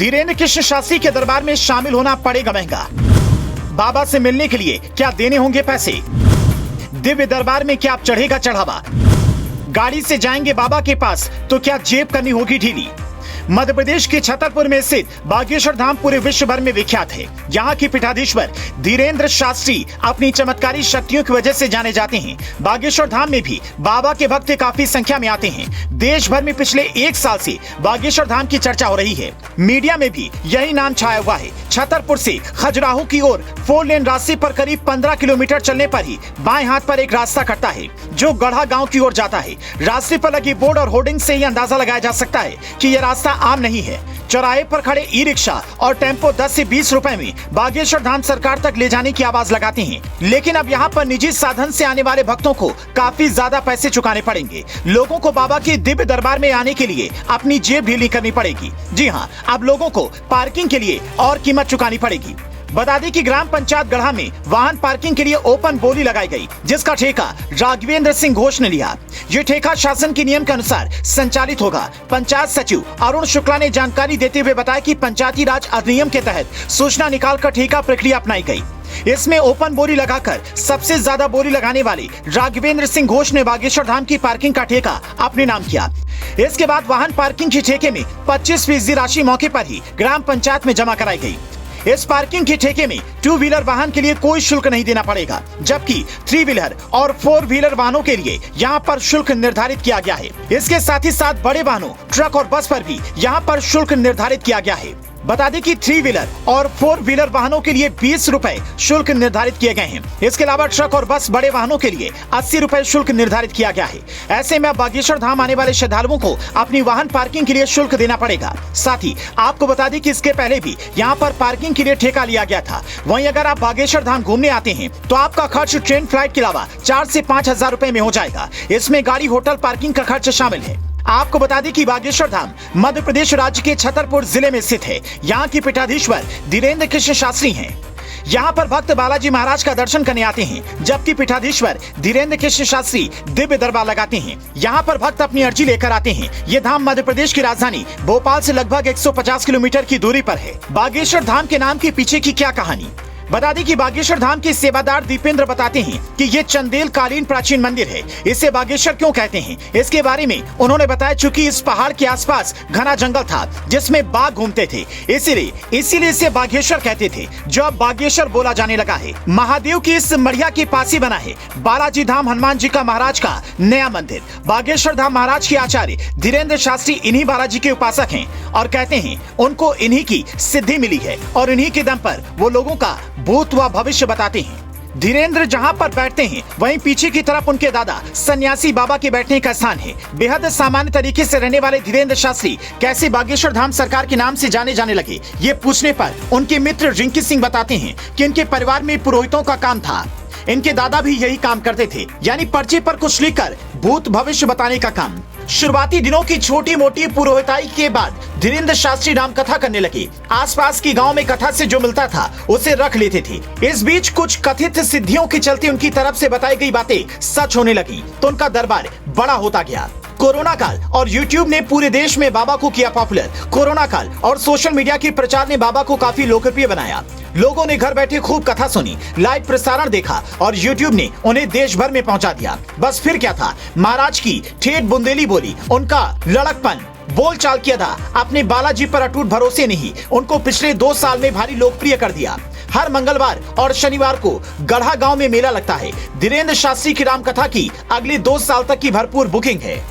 धीरेन्द्र कृष्ण शास्त्री के दरबार में शामिल होना पड़ेगा महंगा। बाबा से मिलने के लिए क्या देने होंगे पैसे? दिव्य दरबार में क्या चढ़ेगा चढ़ावा? गाड़ी से जाएंगे बाबा के पास तो क्या जेब करनी होगी ढीली? मध्य प्रदेश के छतरपुर में स्थित बागेश्वर धाम पूरे विश्व भर में विख्यात है। यहाँ की पीठाधीश्वर धीरेन्द्र शास्त्री अपनी चमत्कारी शक्तियों की वजह से जाने जाते हैं। बागेश्वर धाम में भी बाबा के भक्त काफी संख्या में आते हैं। देश भर में पिछले 1 साल से बागेश्वर धाम की चर्चा हो रही है। मीडिया में भी यही नाम छाया हुआ है। छतरपुर से खजुराहो की ओर 4 लेन रास्ते पर करीब 15 किलोमीटर चलने पर ही बाएं हाथ पर एक रास्ता कटता है जो गढ़ा गांव की ओर जाता है। रास्ते पर लगी बोर्ड और होर्डिंग से ही अंदाजा लगाया जा सकता है कि यह रास्ता आम नहीं है। चौराहे पर खड़े ई रिक्शा और टेम्पो 10 से 20 रुपए में बागेश्वर धाम सरकार तक ले जाने की आवाज लगाते हैं, लेकिन अब यहाँ पर निजी साधन से आने वाले भक्तों को काफी ज्यादा पैसे चुकाने पड़ेंगे। लोगों को बाबा के दिव्य दरबार में आने के लिए अपनी जेब ढीली करनी पड़ेगी। जी हाँ, अब लोगों को पार्किंग के लिए और कीमत चुकानी पड़ेगी। बता दें कि ग्राम पंचायत गढ़ा में वाहन पार्किंग के लिए ओपन बोली लगाई गई, जिसका ठेका राघवेंद्र सिंह घोष ने लिया। ये ठेका शासन के नियम के अनुसार संचालित होगा। पंचायत सचिव अरुण शुक्ला ने जानकारी देते हुए बताया कि पंचायती राज अधिनियम के तहत सूचना निकालकर ठेका प्रक्रिया अपनाई गई। इसमें ओपन बोली लगाकर सबसे ज्यादा बोली लगाने वाले राघवेंद्र सिंह घोष ने बागेश्वर धाम की पार्किंग का ठेका अपने नाम किया। इसके बाद वाहन पार्किंग के ठेके में 25% राशि मौके पर ही ग्राम पंचायत में जमा कराई गई। इस पार्किंग के ठेके में 2 व्हीलर वाहन के लिए कोई शुल्क नहीं देना पड़ेगा, जबकि 3 व्हीलर और 4 व्हीलर वाहनों के लिए यहाँ पर शुल्क निर्धारित किया गया है। इसके साथ ही साथ बड़े वाहनों, ट्रक और बस पर भी यहाँ पर शुल्क निर्धारित किया गया है। बता दें कि 3 व्हीलर और 4 व्हीलर वाहनों के लिए 20 रुपए शुल्क निर्धारित किए गए हैं। इसके अलावा ट्रक और बस बड़े वाहनों के लिए 80 रुपए शुल्क निर्धारित किया गया है। ऐसे में अब बागेश्वर धाम आने वाले श्रद्धालुओं को अपनी वाहन पार्किंग के लिए शुल्क देना पड़ेगा। साथ ही आपको बता दें कि इसके पहले भी यहाँ पर पार्किंग के लिए ठेका लिया गया था। वहीं अगर आप बागेश्वर धाम घूमने आते हैं तो आपका खर्च ट्रेन फ्लाइट के अलावा 4 से 5 हजार रुपए में हो जाएगा। इसमें गाड़ी, होटल, पार्किंग का खर्च शामिल है। आपको बता दें कि बागेश्वर धाम मध्य प्रदेश राज्य के छतरपुर जिले में स्थित है। यहाँ की पीठाधीश्वर धीरेन्द्र कृष्ण शास्त्री हैं। यहाँ पर भक्त बालाजी महाराज का दर्शन करने आते हैं, जबकि पीठाधीश्वर धीरेन्द्र कृष्ण शास्त्री दिव्य दरबार लगाते हैं। यहाँ पर भक्त अपनी अर्जी लेकर आते हैं। ये धाम मध्य प्रदेश की राजधानी भोपाल से लगभग 150 किलोमीटर की दूरी पर है। बागेश्वर धाम के नाम के पीछे की क्या कहानी? बता दें कि बागेश्वर धाम के सेवादार दीपेंद्र बताते हैं कि ये चंदेल कालीन प्राचीन मंदिर है। इसे बागेश्वर क्यों कहते हैं, इसके बारे में उन्होंने बताया चूंकि इस पहाड़ के आसपास घना जंगल था जिसमें बाघ घूमते थे, इसीलिए इसे बागेश्वर कहते थे, जो अब बागेश्वर बोला जाने लगा है। महादेव की इस मढ़िया के पास ही बना है बालाजी धाम हनुमान जी का महाराज का नया मंदिर। बागेश्वर धाम महाराज के आचार्य धीरेन्द्र शास्त्री इन्हीं बालाजी के उपासक हैं और कहते हैं उनको इन्हीं की सिद्धि मिली है और इन्हीं के दम पर वो लोगों का भूत व भविष्य बताते हैं। धीरेन्द्र जहां पर बैठते हैं वहीं पीछे की तरफ उनके दादा सन्यासी बाबा के बैठने का स्थान है। बेहद सामान्य तरीके से रहने वाले धीरेन्द्र शास्त्री कैसे बागेश्वर धाम सरकार के नाम से जाने लगे, ये पूछने पर उनके मित्र रिंकी सिंह बताते हैं कि इनके परिवार में पुरोहितों का काम था। इनके दादा भी यही काम करते थे, यानी पर्चे पर कुछ लिखकर भूत भविष्य बताने का काम। शुरुआती दिनों की छोटी मोटी पुरोहिताई के बाद धीरेन्द्र शास्त्री राम कथा करने लगे। आसपास की गांव में कथा से जो मिलता था उसे रख लेते थे। इस बीच कुछ कथित सिद्धियों के चलते उनकी तरफ से बताई गई बातें सच होने लगी तो उनका दरबार बड़ा होता गया। कोरोना काल और YouTube ने पूरे देश में बाबा को किया पॉपुलर। कोरोना काल और सोशल मीडिया के प्रचार ने बाबा को काफी लोकप्रिय बनाया। लोगों ने घर बैठे खूब कथा सुनी, लाइव प्रसारण देखा और YouTube ने उन्हें देश भर में पहुंचा दिया। बस फिर क्या था, महाराज की ठेठ बुंदेली बोली, उनका लड़कपन, बोल चाल की अदा, अपने बालाजी पर अटूट भरोसे ने ही उनको पिछले 2 साल में भारी लोकप्रिय कर दिया। हर मंगलवार और शनिवार को गढ़ा गांव में मेला लगता है। धीरेन्द्र शास्त्री की राम कथा की अगले 2 साल तक की भरपूर बुकिंग है।